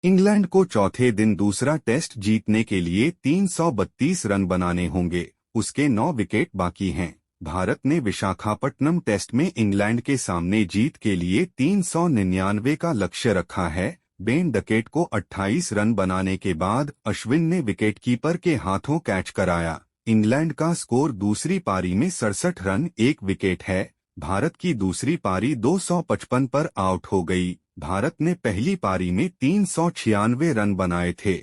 England को चौथे दिन दूसरा टेस्ट जीतने के लिए 332 रन बनाने होंगे। उसके 9 विकेट बाकी हैं। भारत ने विशाखापट्टनम टेस्ट में इंग्लैंड के सामने जीत के लिए 399 का लक्ष्य रखा है। बेन डकेट को 28 रन बनाने के बाद अश्विन ने विकेटकीपर के हाथों कैच कराया। इंग्लैंड का स्कोर दूसरी पारी में 67 रन 1 विकेट है। भारत की दूसरी पारी 255 पर आउट हो गई। भारत ने पहली पारी में 396 रन बनाए थे,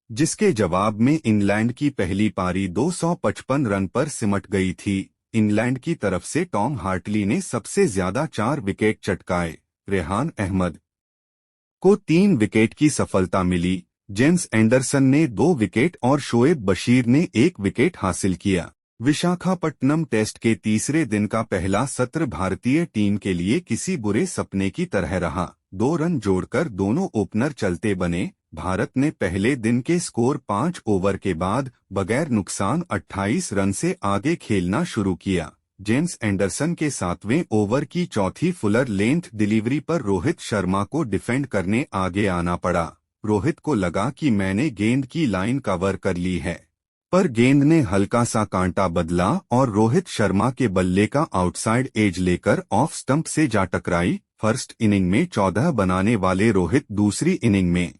जिसके जवाब में इंग्लैंड की पहली पारी 255 रन पर सिमट गई थी। इंग्लैंड की तरफ से टॉम हार्टली ने सबसे ज्यादा 4 विकेट चटकाए। रेहान अहमद को 3 विकेट की सफलता मिली। जेम्स एंडरसन ने 2 विकेट और शोएब बशीर ने 1 विकेट हासिल किया। विशाखापट्टनम टेस्ट के तीसरे दिन का पहला सत्र भारतीय टीम के लिए किसी बुरे सपने की तरह रहा। 2 रन जोड़कर दोनों ओपनर चलते बने। भारत ने पहले दिन के स्कोर 5 ओवर के बाद बगैर नुकसान 28 रन से आगे खेलना शुरू किया। जेम्स एंडरसन के 7वें ओवर की चौथी फुलर लेंथ डिलीवरी पर रोहित शर्मा को डिफेंड करने आगे आना पड़ा। रोहित को लगा कि मैंने गेंद की लाइन कवर कर ली है, पर गेंद ने हल्का सा कांटा बदला और रोहित शर्मा के बल्ले का आउटसाइड एज लेकर ऑफ स्टंप से जा टकराई। फर्स्ट इनिंग में 14 बनाने वाले रोहित दूसरी इनिंग में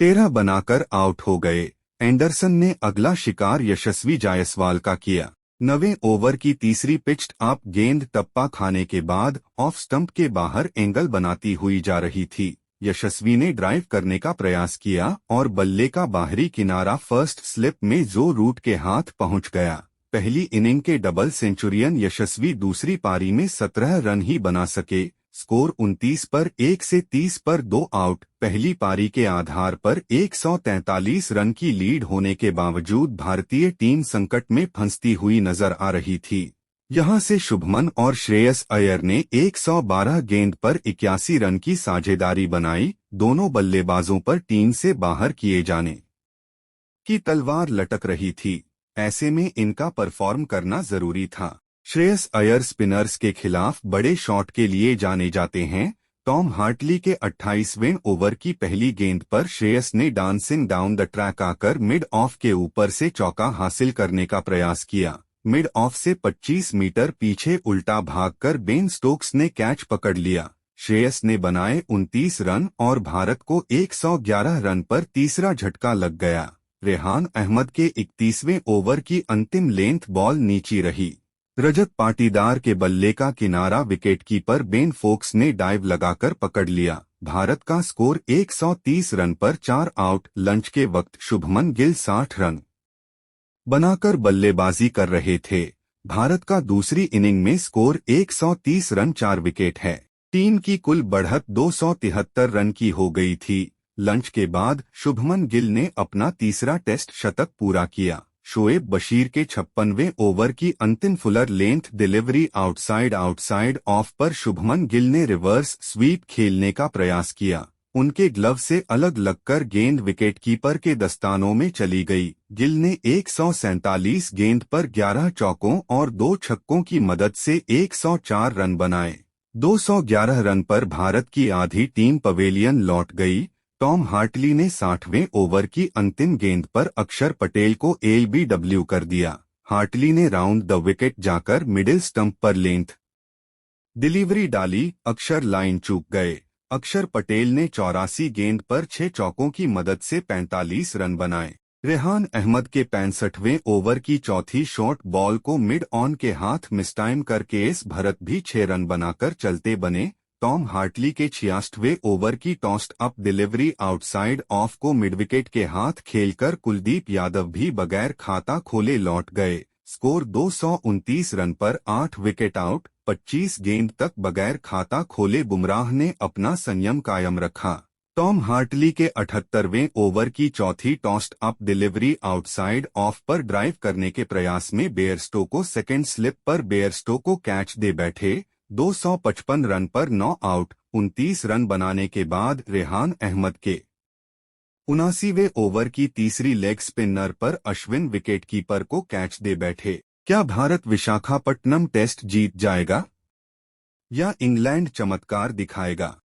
13 बनाकर आउट हो गए। एंडरसन ने अगला शिकार यशस्वी जायसवाल का किया। 9वें ओवर की तीसरी पिच्ड अप गेंद टप्पा खाने के बाद ऑफ स्टंप के बाहर एंगल बनाती हुई जा रही थी। यशस्वी ने ड्राइव करने का प्रयास किया और बल्ले का बाहरी किनारा फर्स्ट स्लिप में जो रूट के हाथ पहुंच गया। पहली इनिंग के डबल सेंचुरियन यशस्वी दूसरी पारी में 17 रन ही बना सके। स्कोर 29 पर 1 से 30 पर 2 आउट। पहली पारी के आधार पर 143 रन की लीड होने के बावजूद भारतीय टीम संकट में फंसती हुई नजर आ रही थी। यहां से शुभमन और श्रेयस अय्यर ने 112 गेंद पर 81 रन की साझेदारी बनाई। दोनों बल्लेबाजों पर टीम से बाहर किए जाने की तलवार लटक रही थी। ऐसे में इनका परफॉर्म करना जरूरी था। श्रेयस अय्यर स्पिनर्स के खिलाफ बड़े शॉट के लिए जाने जाते हैं। टॉम हार्टली के 28वें ओवर की पहली गेंद पर श्रेयस ने डांसिंग डाउन द ट्रैक आकर मिड ऑफ के ऊपर से चौका हासिल करने का प्रयास किया। मिड ऑफ से 25 मीटर पीछे उल्टा भागकर बेन स्टोक्स ने कैच पकड़ लिया। श्रेयस ने बनाए 29 रन और भारत को 111 रन पर तीसरा झटका लग गया। रेहान अहमद के 31वें ओवर की अंतिम लेंथ बॉल नीची रही। रजत पाटीदार के बल्ले का किनारा विकेटकीपर बेन फोक्स ने डाइव लगाकर पकड़ लिया। भारत का स्कोर 130 रन पर 4 आउट। लंच के वक्त शुभमन गिल 60 रन बनाकर बल्लेबाजी कर रहे थे। भारत का दूसरी इनिंग में स्कोर 130 रन 4 विकेट है। टीम की कुल बढ़त 273 रन की हो गई थी। लंच के बाद शुभमन गिल ने अपना तीसरा टेस्ट शतक पूरा किया। शोएब बशीर के 56वें ओवर की अंतिम Fuller length delivery outside of पर शुभमन गिल ने रिवर्स स्वीप खेलने का प्रयास किया। उनके ग्लव से अलग लगकर गेंद विकेटकीपर के दस्तानों में चली गई। गिल ने 147 गेंद पर 11 चौकों और 2 छक्कों की मदद से 104 रन बनाए। 211 रन पर भारत की आधी टीम पवेलियन लौट गई। टॉम हार्टली ने 60वें ओवर की अंतिम गेंद पर अक्षर पटेल को एलबीडब्ल्यू कर दिया। हार्टली ने राउंड द विकेट जाकर मिडिल स्टंप पर लेंथ डिलीवरी डाली। अक्षर लाइन चूक गए। अक्षर पटेल ने 84 गेंद पर 6 चौकों की मदद से 45 रन बनाए। रेहान अहमद के 65वें ओवर की चौथी शॉर्ट बॉल को मिड ऑन के हाथ मिसटाइम करके एस भरत भी 6 रन बनाकर चलते बने। टॉम हार्टली के 66वें ओवर की tossed up delivery outside of को मिडविकेट के हाथ खेलकर कुलदीप यादव भी बगैर खाता खोले लौट गए। स्कोर 229 रन पर 8 विकेट आउट। 25 गेंद तक बगैर खाता खोले बुमराह ने अपना संयम कायम रखा। टॉम हार्टली के 78वें ओवर की चौथी tossed up delivery outside of पर ड्राइव करने के प्रयास में बेयरस्टो को सेकेंड स्लिप पर बेयरस्टो को कैच दे बैठे। 255 रन पर 9 आउट। 29 रन बनाने के बाद रेहान अहमद के 79वें ओवर की तीसरी लेग स्पिनर पर अश्विन विकेटकीपर को कैच दे बैठे। क्या भारत विशाखापट्टनम टेस्ट जीत जाएगा या इंग्लैंड चमत्कार दिखाएगा?